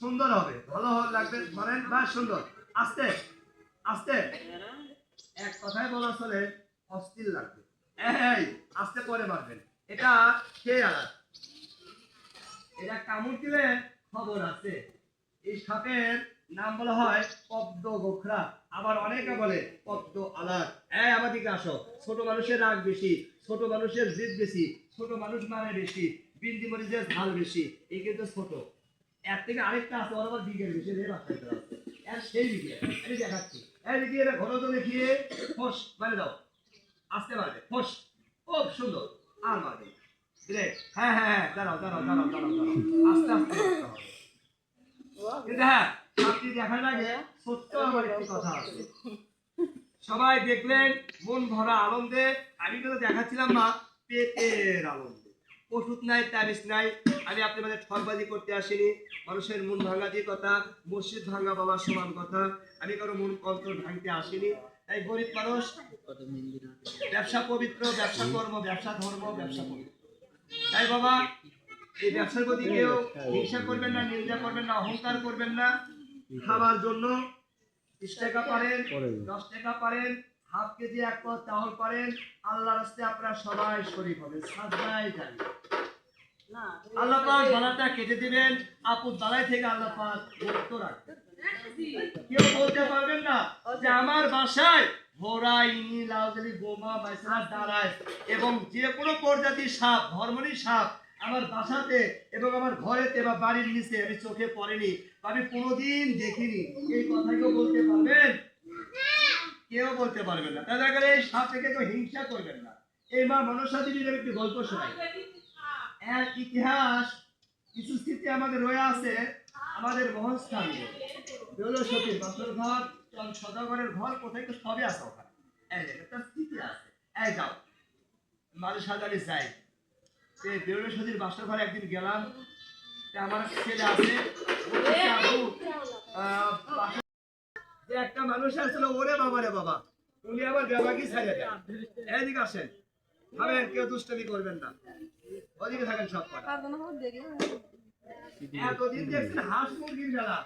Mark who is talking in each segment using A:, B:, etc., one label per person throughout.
A: সুন্দর হবে, ভালো লাগবে, ধরেন বা সুন্দর। আস্তে আস্তে, এক কথায় বলা চলে অস্থির লাগবে। এই আস্তে পরে মারবেন। এটা কে আলাদা, এটা কামড় দিলে খবর আছে। এই সাপের নাম বলা হয় পদ্ম গোখরা, আবার অনেকে বলে পদ্ম আলাদ। এই আমার দিকে আসো। ছোট মানুষের রাগ বেশি, ছোট মানুষের জিদ বেশি, ছোট মানুষ মানে বেশি, বিন্দি মরিচের ঝাল বেশি। এই কিন্তু ছোট। এর থেকে আরেকটা আছে, ওর আবার দিকের বেশি রে বাচ্চাটা আছে। এর সেই দিকে আমি দেখাচ্ছি। এই দিকে এরা ঘন তো দেখিয়ে ফোস মানে দাও, আস্তে মারবে ফোস, খুব সুন্দর। আর মারবে ব্রেক। হ্যাঁ হ্যাঁ হ্যাঁ, দাঁড়াও দাঁড়াও দাঁড়াও দাঁড়াও দাঁড়াও, আস্তে আস্তে করতে হবে। কিন্তু হ্যাঁ, আপনি দেখার আগে সত্য আমার একটি কথা আছে। সবাই দেখলেন মন ভরা আনন্দে, আমি কিন্তু দেখাচ্ছিলাম না পেটের আনন্দে। ওষুধ নাই, তাবিজ নাই, আমি আপনাদের ঠকবাজি করতে আসিনি। মানুষের মন ভাঙার কথা, মসজিদ ভাঙা বাবার সমান কথা। আমি কারো মন অন্তর ভাঙতে আসিনি। তাই গরিব মানুষ, ব্যবসা পবিত্র, ব্যবসা কর্ম, ব্যবসা ধর্ম, ব্যবসা পবিত্র। তাই বাবা, এই ব্যবসার প্রতি কেউ হিংসা করবেন না, নিন্দা করবেন না, অহংকার করবেন না। খাবার জন্য 30 টাকা পারেন, 10 টাকা পারেন, হাফ কেজি 1 পদ চাউল পারেন, আল্লাহর রাস্তায় আপনারা সবাই শরীক হবেন। সাজদাই জানি আল্লাহ পাক বালাটা কেটে দিবেন, আপদ বালাই থেকে আল্লাহ পাক মুক্ত রাখবেন। কেউ বলতে পারবেন না যে আমার বাসায় ঘোড়া, ইনি, লাউজালি, বোমা, বাইসরা দাঁড়ায় এবং যে কোনো প্রজাতির সাপ, ধর্মনি সাপ আমার বাসাতে এবং আমার ঘরেতে বা বাড়ির নিচে আমি চোখে পড়েনি, আমি কোনোদিন দেখিনি। এই কথা কেউ বলতে পারবেন? কেউ বলতে পারবেন না। তাহলে এই সাপ থেকে কেউ হিংসা করবেন না। এই মা মনসা দেবীর একটি গল্প শোনাই। এর ইতিহাস কিছু স্মৃতি আমাদের রয়ে আছে আমাদের মহস্থানে। বেউল সতীর বাসর ঘর, সদাগরের ঘর, কোথায় তো সবই আছে ওখানে। এই একটা স্মৃতি আছে। এই যাও মাঝে সাজালি যাই, বেউল সতীর বাসর ঘরে একদিন গেলাম। আমার ছেলে আছে, যে একটা মানুষ আসলে ওরে বাবা রে বাবা, উনি আবার বেবাকি ছাড়িয়ে দেন। এদিকে আসেন, ভাবেন কেউ দুষ্টমি করবেন না, ওদিকে থাকেন সব কথা। এতদিন দেখছেন হাঁস মুরগির মেলা,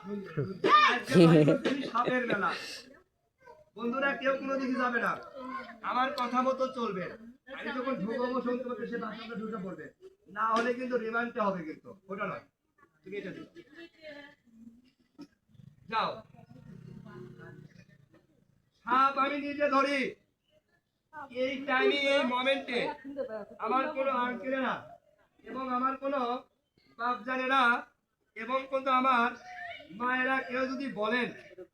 A: সাপের মেলা। বন্ধুরা কেউ কোনো দিকে যাবে না, আমার কথা মতো চলবে। আমি যখন ঢুকবো শুনতে পাচ্ছি সে বাসাতে ঢুকে পড়বে, না হলে কিন্তু রিমান্ডে হবে। কিন্তু ওটা নয়, তুমি এটা দিও। যাও, সাপ আমি নিজে ধরি। এই টাইমে, এই মোমেন্টে আমার কোনো আঙ্কেলেরা এবং আমার কোনো বাপজানেরা এবং কিন্তু আমার মায়েরা কেউ যদি বলেন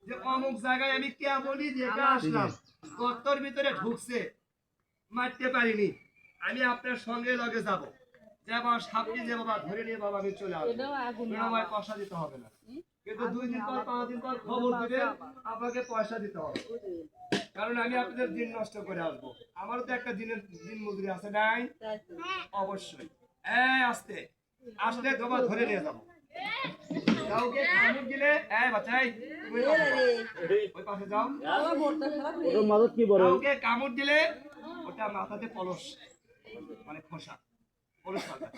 A: যে অমুক জায়গায় আমি কে বলি দেখে আসলাম, গর্তর ভিতরে ঢুকছে, মারতে পারিনি, আমি আপনার সঙ্গে লগে যাব, যে বাবা সাপটি যে বাবা ধরে নিয়ে বাবা আমি চলে আসবো, আমায় পয়সা দিতে হবে না। কিন্তু 2 দিন পর 5 দিন পর খবর দিবেন, আপনাকে পয়সা দিতে হবে, কারণ আমি আপনাদের দিন নষ্ট করে আসবো। আমারও তো একটা দিনের দিন মজুরি আছে নাই? অবশ্যই। আস্তে আসলে তোমার ধরে নিয়ে যাবো। কাউকে কামড় দিলে বাচ্চাই ওই পাশে যাও। কাউকে কামড় দিলে ওটা মাথাতে পলস, মানে খোসা, পলস মাথা।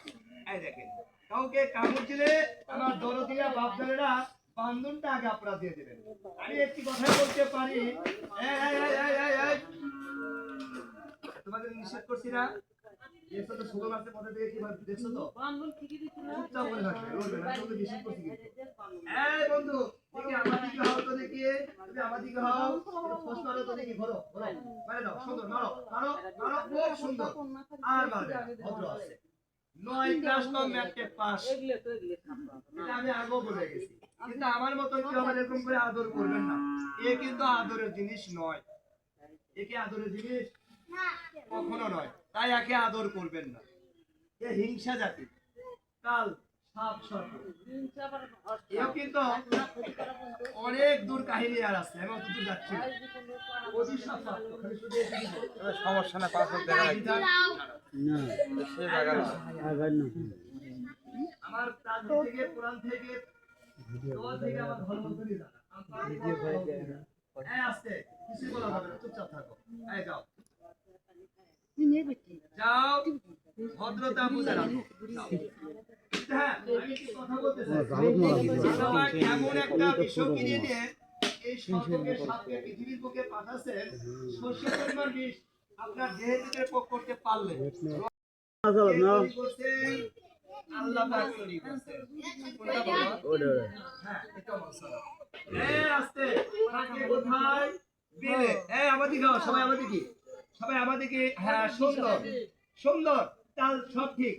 A: দেখেন, কাউকে কামড় দিলে আমার দরদিয়া বাপদানেরা বান্ধনটা আগে আপনারা দিয়ে দেবেন। আমি একটি কথা বলতে পারি, তোমাদের নিষেধ করছি না? দেখছো তো সুগম আছে পথে থেকে কিভাবে দেখছো তো? চুপচাপ বলে থাকবে, বলবে না, তোকে নিষেধ করছি কিন্তু। এই বন্ধু, দেখি আমার দিকে হও তো, দেখি তুমি আমার দিকে হও, ফোস মারো তো দেখি, ঘোরো ঘোরো, মারে দাও, সুন্দর মারো মারো মারো, খুব সুন্দর। আর মারবে না, ভদ্র আছে। 9 ক্লাস কম ম্যাট্রিক পাস, এটা আমি আগেও বলে গেছি। কিন্তু আমার মতো কেউ আমার এরকম করে আদর করবেন না। এ কিন্তু আদরের জিনিস নয়, একে আদরের জিনিস কখনো নয়, তাই একে আদর করবেন না। এ হিংসা জাতি, কাল সাপ সর্প, এও কিন্তু অনেক দূর কাহিনী আর আছে। আমি অত দূর যাচ্ছি না, সমস্যা না, পাসপোর্ট দেখা আমার থেকে কোরআন থেকে দোয়া থেকে আমার ধর্ম থেকে জানা। আসতে কিছু বলা হবে না, চুপচাপ থাকো। যাও যাও, ভদ্রতা বুঝে রাখো। হ্যাঁ আমি একটু কথা বলতে চাই আল্লাহ এমন একটা বিষয় কিনে দিয়ে এই সর্পকে সাপকে পৃথিবীর বুকে পাঠাচ্ছেন সর্ষে পরিমাণ বিষ আপনার দেহের ভিতরে প্রয়োগ করতে পারলে আল্লাহ পাক তৈরি করছেন কোনটা বলো হ্যাঁ এটা মশলা আস্তে থাকে কোথায় বিলে আমাদিকে সবাই আমাদিকে হ্যাঁ সুন্দর সুন্দর তাল সব ঠিক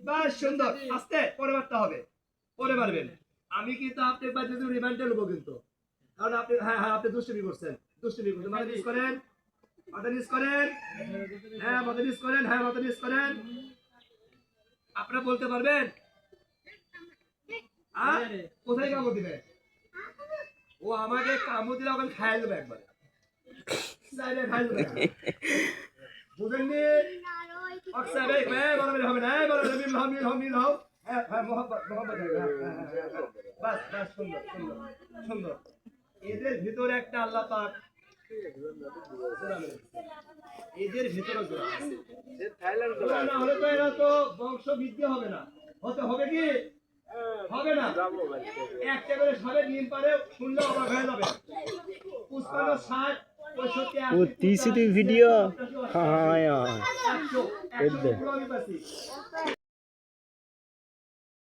A: বাস সুন্দর আস্তে পরে মারতে হবে পরে মারবেন আমি কিন্তু আপনি বাদ যদি রিমাইন্ডে নেবো কিন্তু কারণ আপনি হ্যাঁ হ্যাঁ আপনি দুষ্টুমি করছেন মাথা নিচ করেন হ্যাঁ মাথা নিচ করেন আপনারা বলতে পারবেন কোথায় কামড় দিবে ও আমাকে কামড় দিলে ওখানে খাইয়ে দেবে একবার বুঝেননি হবে না সুন্দর এদের ভিতরে একটা আল্লাহ পাক এদের ভিতরে না হলে তো এরা তো বংশ বৃদ্ধি হবে না হতে হবে কি হবে না একটা করে সবে ডিম পারে শুনলে অবাক হয়ে যাবে 55 60 65
B: वो तीसरी वीडियो हाँ यार
A: 100 100 আমি পাচ্ছি